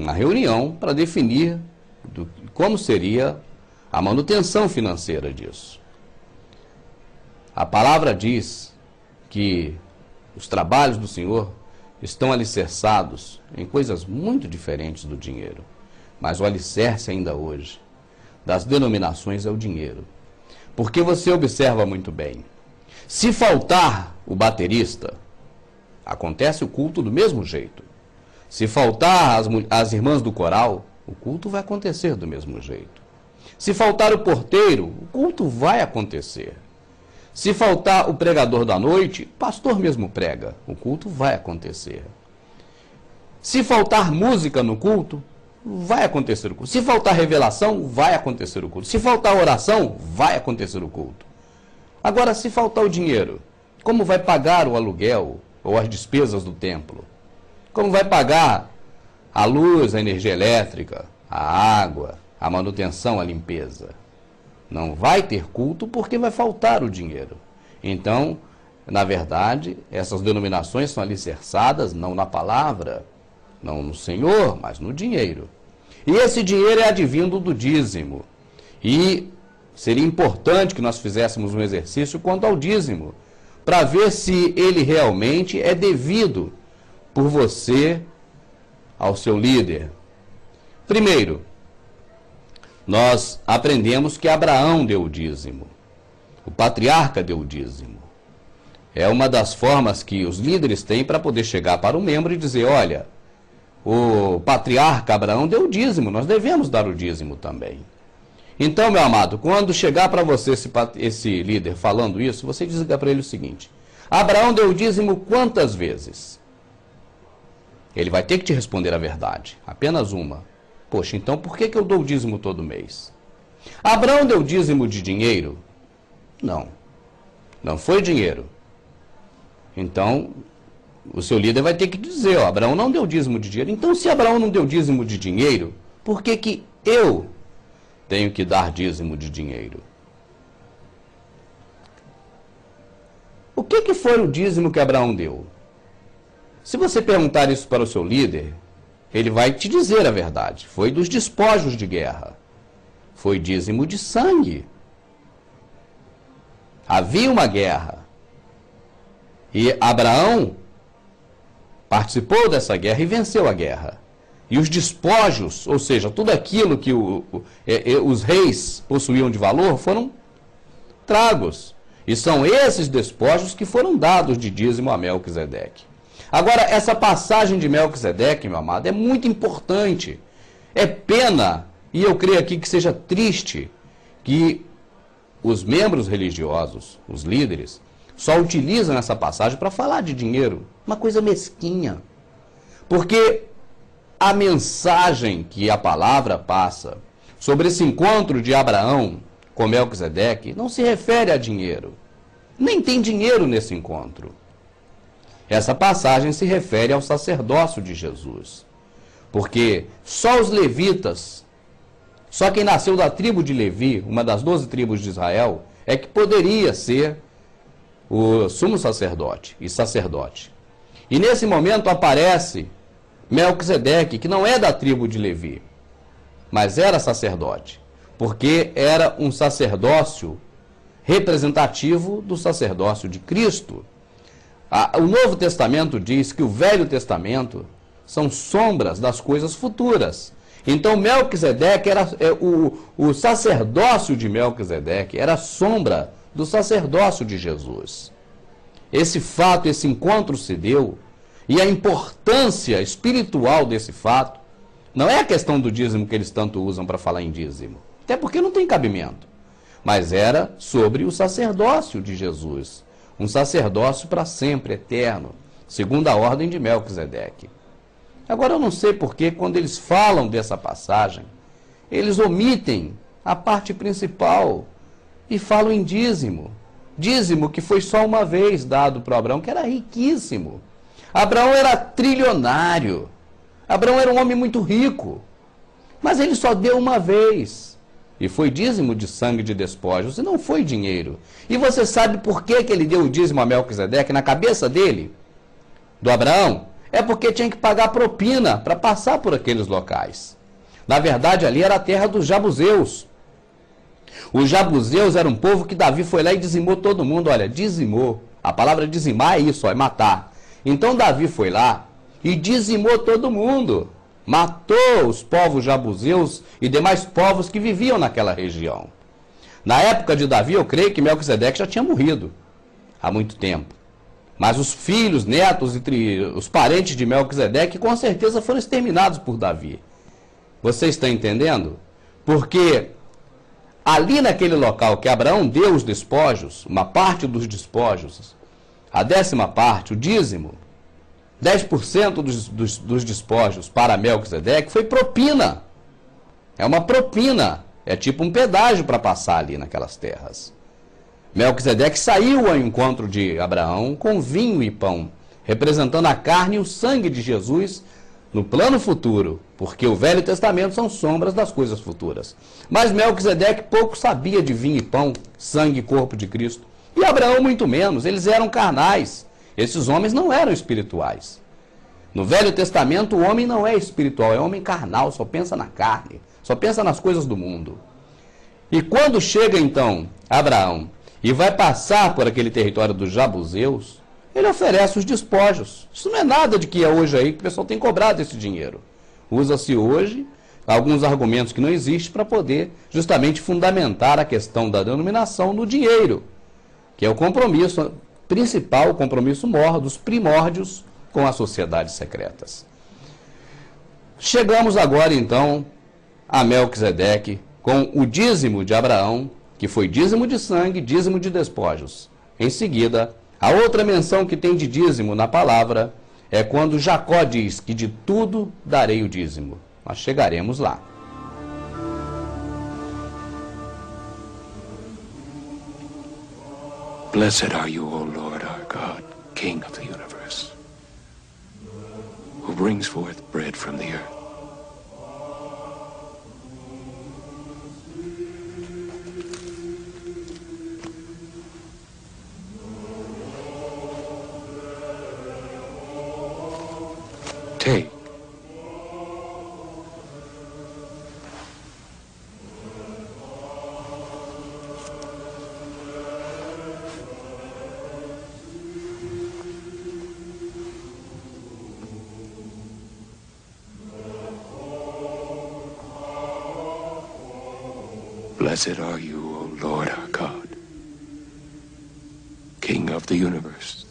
uma reunião para definir como seria a manutenção financeira disso. A palavra diz que os trabalhos do Senhor estão alicerçados em coisas muito diferentes do dinheiro. Mas o alicerce ainda hoje das denominações é o dinheiro. Porque você observa muito bem, se faltar o baterista, acontece o culto do mesmo jeito. Se faltar as irmãs do coral, o culto vai acontecer do mesmo jeito. Se faltar o porteiro, o culto vai acontecer. Se faltar o pregador da noite, o pastor mesmo prega, o culto vai acontecer. Se faltar música no culto, vai acontecer o culto. Se faltar revelação, vai acontecer o culto. Se faltar oração, vai acontecer o culto. Agora, se faltar o dinheiro, como vai pagar o aluguel ou as despesas do templo? Como vai pagar a luz, a energia elétrica, a água, a manutenção, a limpeza? Não vai ter culto porque vai faltar o dinheiro. Então, na verdade, essas denominações são alicerçadas não na palavra, não no Senhor, mas no dinheiro. E esse dinheiro é advindo do dízimo. E seria importante que nós fizéssemos um exercício quanto ao dízimo, para ver se ele realmente é devido por você ao seu líder. Primeiro, nós aprendemos que Abraão deu o dízimo. O patriarca deu o dízimo. É uma das formas que os líderes têm para poder chegar para o membro e dizer, olha, o patriarca Abraão deu o dízimo, nós devemos dar o dízimo também. Então, meu amado, quando chegar para você esse líder falando isso, você diga para ele o seguinte, Abraão deu o dízimo quantas vezes? Ele vai ter que te responder a verdade, apenas uma. Poxa, então por que eu dou o dízimo todo mês? Abraão deu dízimo de dinheiro? Não, não foi dinheiro. Então, o seu líder vai ter que dizer, ó, Abraão não deu dízimo de dinheiro. Então, se Abraão não deu dízimo de dinheiro, por que eu tenho que dar dízimo de dinheiro? O que foi o dízimo que Abraão deu? Se você perguntar isso para o seu líder, ele vai te dizer a verdade. Foi dos despojos de guerra. Foi dízimo de sangue. Havia uma guerra. E Abraão participou dessa guerra e venceu a guerra. E os despojos, ou seja, tudo aquilo que os reis possuíam de valor, foram tragos. E são esses despojos que foram dados de dízimo a Melquisedeque. Agora, essa passagem de Melquisedeque, meu amado, é muito importante. É pena, e eu creio aqui que seja triste, que os membros religiosos, os líderes, só utilizam essa passagem para falar de dinheiro. Uma coisa mesquinha. Porque a mensagem que a palavra passa sobre esse encontro de Abraão com Melquisedeque não se refere a dinheiro. Nem tem dinheiro nesse encontro. Essa passagem se refere ao sacerdócio de Jesus. Porque só os levitas, só quem nasceu da tribo de Levi, uma das 12 tribos de Israel, é que poderia ser o sumo sacerdote e sacerdote. E nesse momento aparece Melquisedeque, que não é da tribo de Levi, mas era sacerdote, porque era um sacerdócio representativo do sacerdócio de Cristo. O Novo Testamento diz que o Velho Testamento são sombras das coisas futuras. Então Melquisedeque o sacerdócio de Melquisedeque era sombra do sacerdócio de Jesus. Esse fato, esse encontro se deu, e a importância espiritual desse fato não é a questão do dízimo que eles tanto usam para falar em dízimo, até porque não tem cabimento, mas era sobre o sacerdócio de Jesus, um sacerdócio para sempre, eterno, segundo a ordem de Melquisedeque. Agora eu não sei porque quando eles falam dessa passagem, eles omitem a parte principal e falam em dízimo. Dízimo que foi só uma vez dado para Abraão, que era riquíssimo. Abraão era trilionário. Abraão era um homem muito rico. Mas ele só deu uma vez. E foi dízimo de sangue de despojos, e não foi dinheiro. E você sabe por que ele deu o dízimo a Melquisedeque na cabeça dele, do Abraão? É porque tinha que pagar propina para passar por aqueles locais. Na verdade, ali era a terra dos Jebuseus. Os Jebuseus eram um povo que Davi foi lá e dizimou todo mundo. Olha, dizimou. A palavra dizimar é isso, é matar. Então Davi foi lá e dizimou todo mundo. Matou os povos Jebuseus e demais povos que viviam naquela região. Na época de Davi, eu creio que Melquisedeque já tinha morrido há muito tempo. Mas os filhos, netos e os parentes de Melquisedeque com certeza foram exterminados por Davi. Você está entendendo? Porque ali naquele local que Abraão deu os despojos, uma parte dos despojos, a 10ª parte, o dízimo, 10% dos despojos para Melquisedeque foi propina. É uma propina, é tipo um pedágio para passar ali naquelas terras. Melquisedeque saiu ao encontro de Abraão com vinho e pão, representando a carne e o sangue de Jesus no plano futuro, porque o Velho Testamento são sombras das coisas futuras. Mas Melquisedeque pouco sabia de vinho e pão, sangue e corpo de Cristo. E Abraão muito menos, eles eram carnais. Esses homens não eram espirituais. No Velho Testamento o homem não é espiritual, é homem carnal, só pensa na carne, só pensa nas coisas do mundo. E quando chega então Abraão e vai passar por aquele território dos Jebuseus, ele oferece os despojos. Isso não é nada de que é hoje aí que o pessoal tem cobrado esse dinheiro. Usa-se hoje alguns argumentos que não existem para poder justamente fundamentar a questão da denominação no dinheiro, que é o compromisso principal, o compromisso maior dos primórdios com as sociedades secretas. Chegamos agora então a Melquisedeque com o dízimo de Abraão, que foi dízimo de sangue, dízimo de despojos. Em seguida, a outra menção que tem de dízimo na palavra é quando Jacó diz que de tudo darei o dízimo. Nós chegaremos lá. Blessed are you, O Lord our God, King of the universe, who brings forth bread from the earth. Take. Blessed are you, O Lord our God, King of the universe,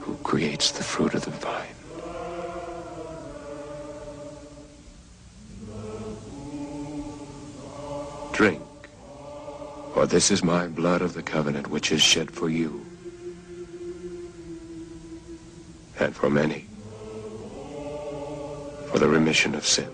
who creates the fruit of the vine. Drink, for this is my blood of the covenant which is shed for you and for many for the remission of sins.